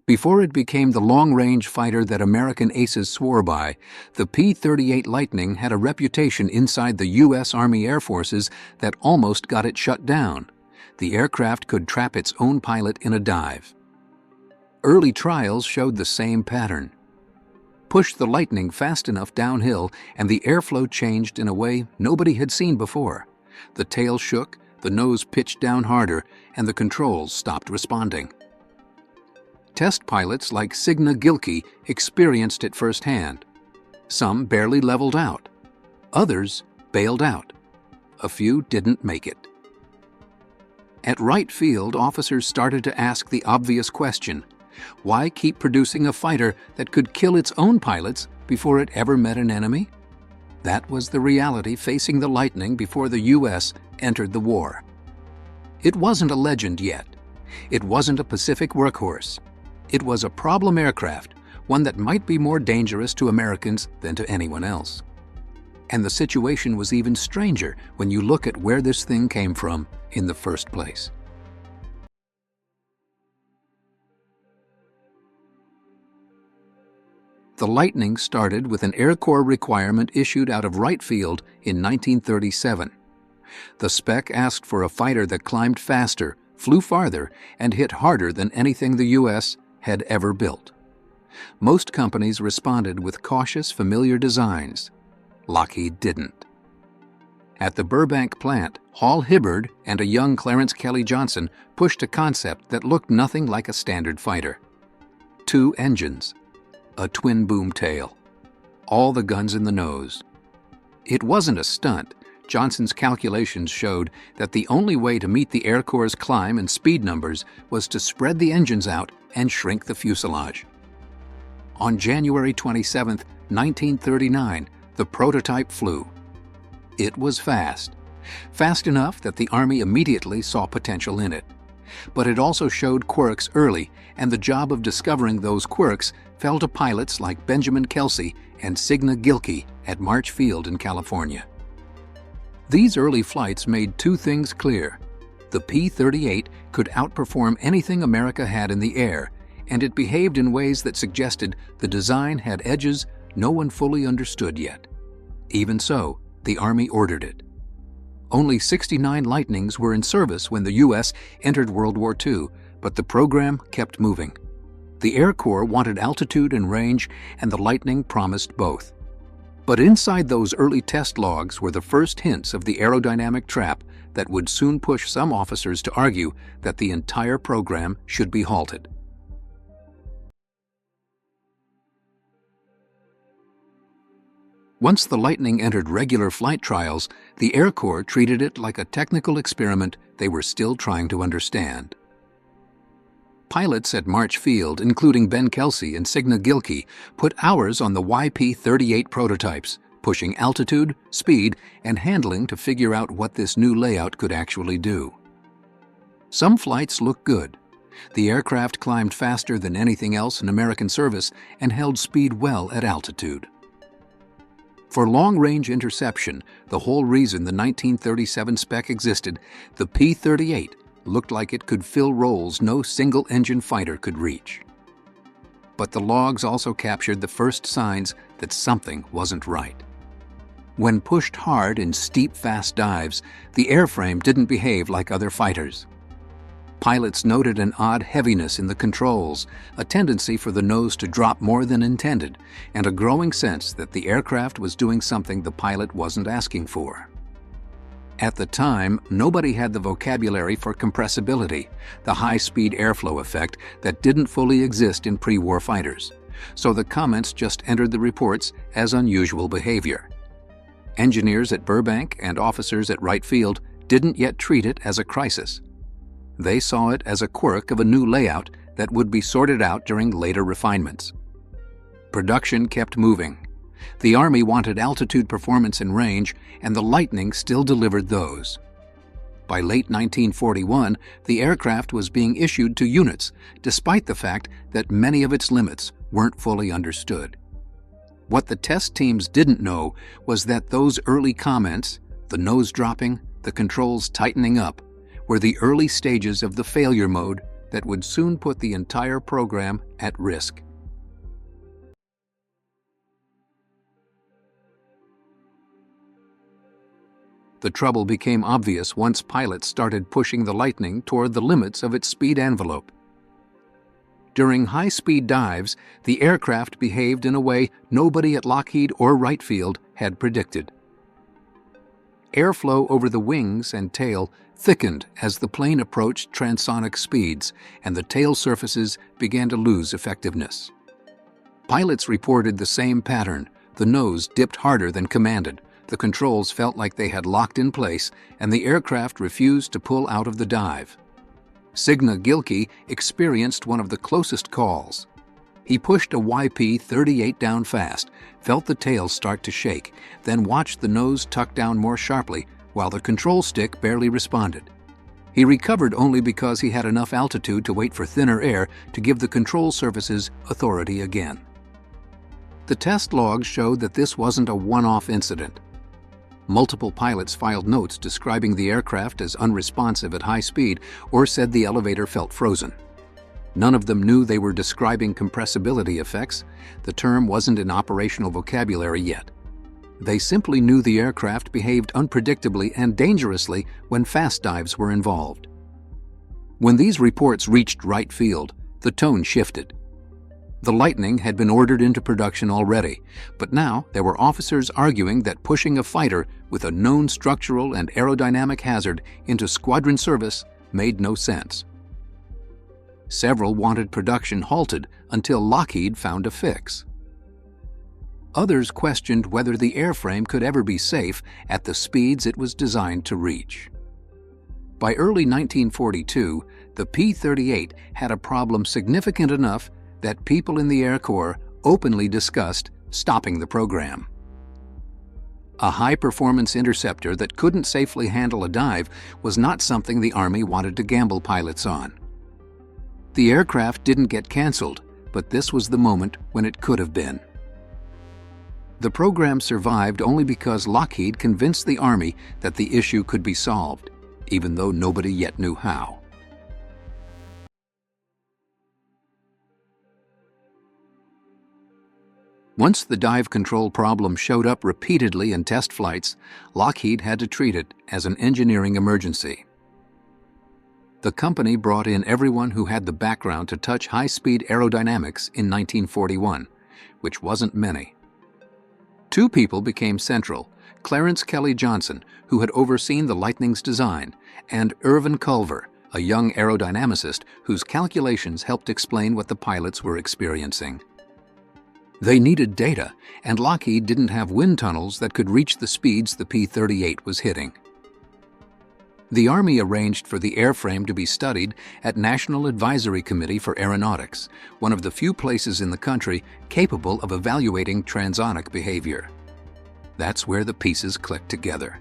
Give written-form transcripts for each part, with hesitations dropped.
Before it became the long-range fighter that American aces swore by, the P-38 Lightning had a reputation inside the U.S. Army Air Forces that almost got it shut down. The aircraft could trap its own pilot in a dive. Early trials showed the same pattern. Push the Lightning fast enough downhill and the airflow changed in a way nobody had seen before. The tail shook, the nose pitched down harder, and the controls stopped responding. Test pilots like Signe Gilkey experienced it firsthand. Some barely leveled out. Others bailed out. A few didn't make it. At Wright Field, officers started to ask the obvious question: why keep producing a fighter that could kill its own pilots before it ever met an enemy? That was the reality facing the Lightning before the U.S. entered the war. It wasn't a legend yet. It wasn't a Pacific workhorse. It was a problem aircraft, one that might be more dangerous to Americans than to anyone else. And the situation was even stranger when you look at where this thing came from in the first place. The Lightning started with an Air Corps requirement issued out of Wright Field in 1937. The spec asked for a fighter that climbed faster, flew farther, and hit harder than anything the U.S. had ever built. Most companies responded with cautious, familiar designs. Lockheed didn't. At the Burbank plant, Hall Hibbard and a young Clarence Kelly Johnson pushed a concept that looked nothing like a standard fighter. 2 engines, a twin boom tail, all the guns in the nose. It wasn't a stunt. Johnson's calculations showed that the only way to meet the Air Corps' climb and speed numbers was to spread the engines out and shrink the fuselage. On January 27, 1939, the prototype flew. It was fast. Fast enough that the Army immediately saw potential in it. But it also showed quirks early, and the job of discovering those quirks fell to pilots like Benjamin Kelsey and Signe Gilkey at March Field in California. These early flights made 2 things clear. The P-38 could outperform anything America had in the air, and it behaved in ways that suggested the design had edges no one fully understood yet. Even so, the Army ordered it. Only 69 Lightnings were in service when the U.S. entered World War II, but the program kept moving. The Air Corps wanted altitude and range, and the Lightning promised both. But inside those early test logs were the first hints of the aerodynamic trap that would soon push some officers to argue that the entire program should be halted. Once the Lightning entered regular flight trials, the Air Corps treated it like a technical experiment they were still trying to understand. Pilots at March Field, including Ben Kelsey and Signe Gilkey, put hours on the YP-38 prototypes, pushing altitude, speed, and handling to figure out what this new layout could actually do. Some flights looked good. The aircraft climbed faster than anything else in American service and held speed well at altitude. For long-range interception, the whole reason the 1937 spec existed, the P-38 looked like it could fill roles no single-engine fighter could reach. But the logs also captured the first signs that something wasn't right. When pushed hard in steep, fast dives, the airframe didn't behave like other fighters. Pilots noted an odd heaviness in the controls, a tendency for the nose to drop more than intended, and a growing sense that the aircraft was doing something the pilot wasn't asking for. At the time, nobody had the vocabulary for compressibility, the high-speed airflow effect that didn't fully exist in pre-war fighters, so the comments just entered the reports as unusual behavior. Engineers at Burbank and officers at Wright Field didn't yet treat it as a crisis. They saw it as a quirk of a new layout that would be sorted out during later refinements. Production kept moving. The Army wanted altitude performance and range, and the Lightning still delivered those. By late 1941, the aircraft was being issued to units, despite the fact that many of its limits weren't fully understood. What the test teams didn't know was that those early comments, the nose dropping, the controls tightening up, were the early stages of the failure mode that would soon put the entire program at risk. The trouble became obvious once pilots started pushing the Lightning toward the limits of its speed envelope. During high-speed dives, the aircraft behaved in a way nobody at Lockheed or Wright Field had predicted. Airflow over the wings and tail thickened as the plane approached transonic speeds, and the tail surfaces began to lose effectiveness. Pilots reported the same pattern. The nose dipped harder than commanded. The controls felt like they had locked in place, and the aircraft refused to pull out of the dive. Signe Gilkey experienced one of the closest calls. He pushed a YP-38 down fast, felt the tail start to shake, then watched the nose tuck down more sharply while the control stick barely responded. He recovered only because he had enough altitude to wait for thinner air to give the control surfaces authority again. The test logs showed that this wasn't a one-off incident. Multiple pilots filed notes describing the aircraft as unresponsive at high speed or said the elevator felt frozen. None of them knew they were describing compressibility effects. The term wasn't in operational vocabulary yet. They simply knew the aircraft behaved unpredictably and dangerously when fast dives were involved. When these reports reached Wright Field, the tone shifted. The Lightning had been ordered into production already, but now there were officers arguing that pushing a fighter with a known structural and aerodynamic hazard into squadron service made no sense. Several wanted production halted until Lockheed found a fix. Others questioned whether the airframe could ever be safe at the speeds it was designed to reach. By early 1942, the P-38 had a problem significant enough that people in the Air Corps openly discussed stopping the program. A high-performance interceptor that couldn't safely handle a dive was not something the Army wanted to gamble pilots on. The aircraft didn't get canceled, but this was the moment when it could have been. The program survived only because Lockheed convinced the Army that the issue could be solved, even though nobody yet knew how. Once the dive control problem showed up repeatedly in test flights, Lockheed had to treat it as an engineering emergency. The company brought in everyone who had the background to touch high-speed aerodynamics in 1941, which wasn't many. Two people became central: Clarence Kelly Johnson, who had overseen the Lightning's design, and Irvin Culver, a young aerodynamicist whose calculations helped explain what the pilots were experiencing. They needed data, and Lockheed didn't have wind tunnels that could reach the speeds the P-38 was hitting. The Army arranged for the airframe to be studied at National Advisory Committee for Aeronautics, one of the few places in the country capable of evaluating transonic behavior. That's where the pieces clicked together.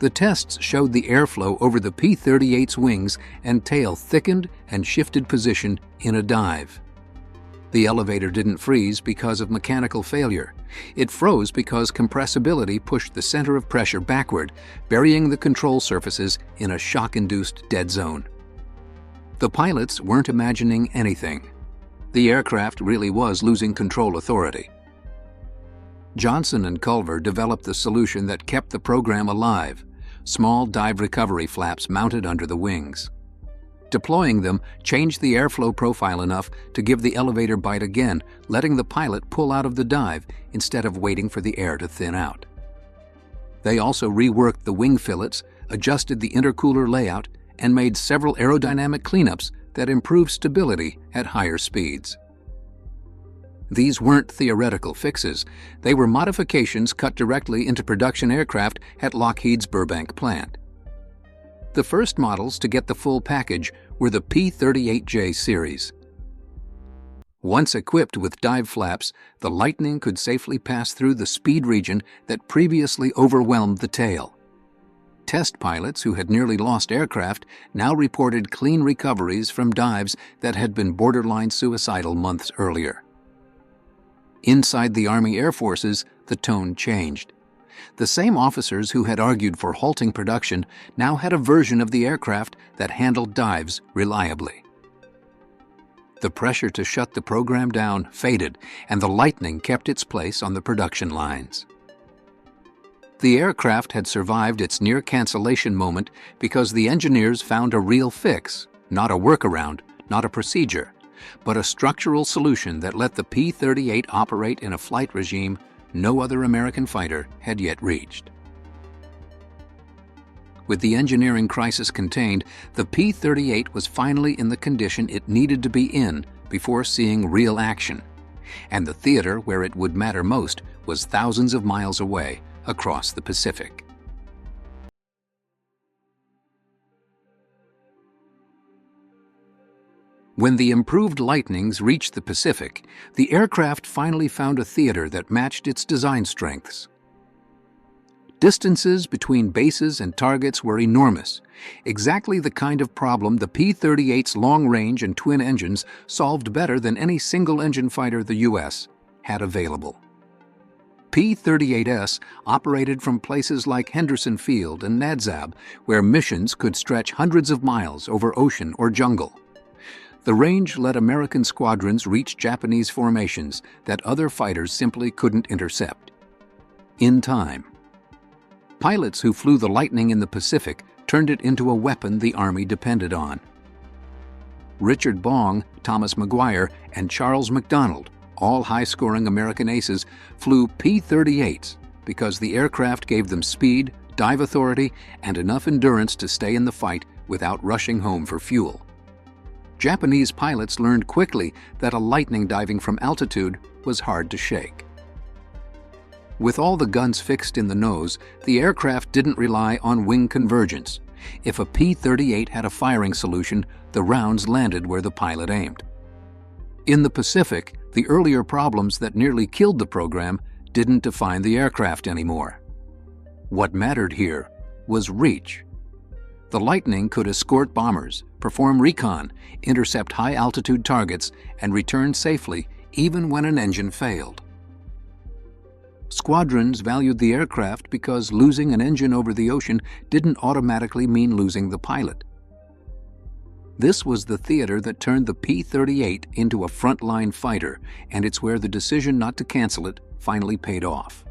The tests showed the airflow over the P-38's wings and tail thickened and shifted position in a dive. The elevator didn't freeze because of mechanical failure. It froze because compressibility pushed the center of pressure backward, burying the control surfaces in a shock-induced dead zone. The pilots weren't imagining anything. The aircraft really was losing control authority. Johnson and Culver developed the solution that kept the program alive: small dive recovery flaps mounted under the wings. Deploying them changed the airflow profile enough to give the elevator bite again, letting the pilot pull out of the dive instead of waiting for the air to thin out. They also reworked the wing fillets, adjusted the intercooler layout, and made several aerodynamic cleanups that improved stability at higher speeds. These weren't theoretical fixes. They were modifications cut directly into production aircraft at Lockheed's Burbank plant. The first models to get the full package were the P-38J series. Once equipped with dive flaps, the Lightning could safely pass through the speed region that previously overwhelmed the tail. Test pilots who had nearly lost aircraft now reported clean recoveries from dives that had been borderline suicidal months earlier. Inside the Army Air Forces, the tone changed. The same officers who had argued for halting production now had a version of the aircraft that handled dives reliably. The pressure to shut the program down faded, and the Lightning kept its place on the production lines. The aircraft had survived its near-cancellation moment because the engineers found a real fix, not a workaround, not a procedure, but a structural solution that let the P-38 operate in a flight regime no other American fighter had yet reached. With the engineering crisis contained, the P-38 was finally in the condition it needed to be in before seeing real action, and the theater where it would matter most was thousands of miles away across the Pacific. When the improved Lightnings reached the Pacific, the aircraft finally found a theater that matched its design strengths. Distances between bases and targets were enormous, exactly the kind of problem the P-38's long-range and twin engines solved better than any single-engine fighter the U.S. had available. P-38S operated from places like Henderson Field and Nadzab, where missions could stretch hundreds of miles over ocean or jungle. The range let American squadrons reach Japanese formations that other fighters simply couldn't intercept. In time. Pilots who flew the Lightning in the Pacific turned it into a weapon the Army depended on. Richard Bong, Thomas Maguire, and Charles McDonald, all high-scoring American aces, flew P-38s because the aircraft gave them speed, dive authority, and enough endurance to stay in the fight without rushing home for fuel. Japanese pilots learned quickly that a Lightning diving from altitude was hard to shake. With all the guns fixed in the nose, the aircraft didn't rely on wing convergence. If a P-38 had a firing solution, the rounds landed where the pilot aimed. In the Pacific, the earlier problems that nearly killed the program didn't define the aircraft anymore. What mattered here was reach. The Lightning could escort bombers, perform recon, intercept high-altitude targets, and return safely even when an engine failed. Squadrons valued the aircraft because losing an engine over the ocean didn't automatically mean losing the pilot. This was the theater that turned the P-38 into a frontline fighter, and it's where the decision not to cancel it finally paid off.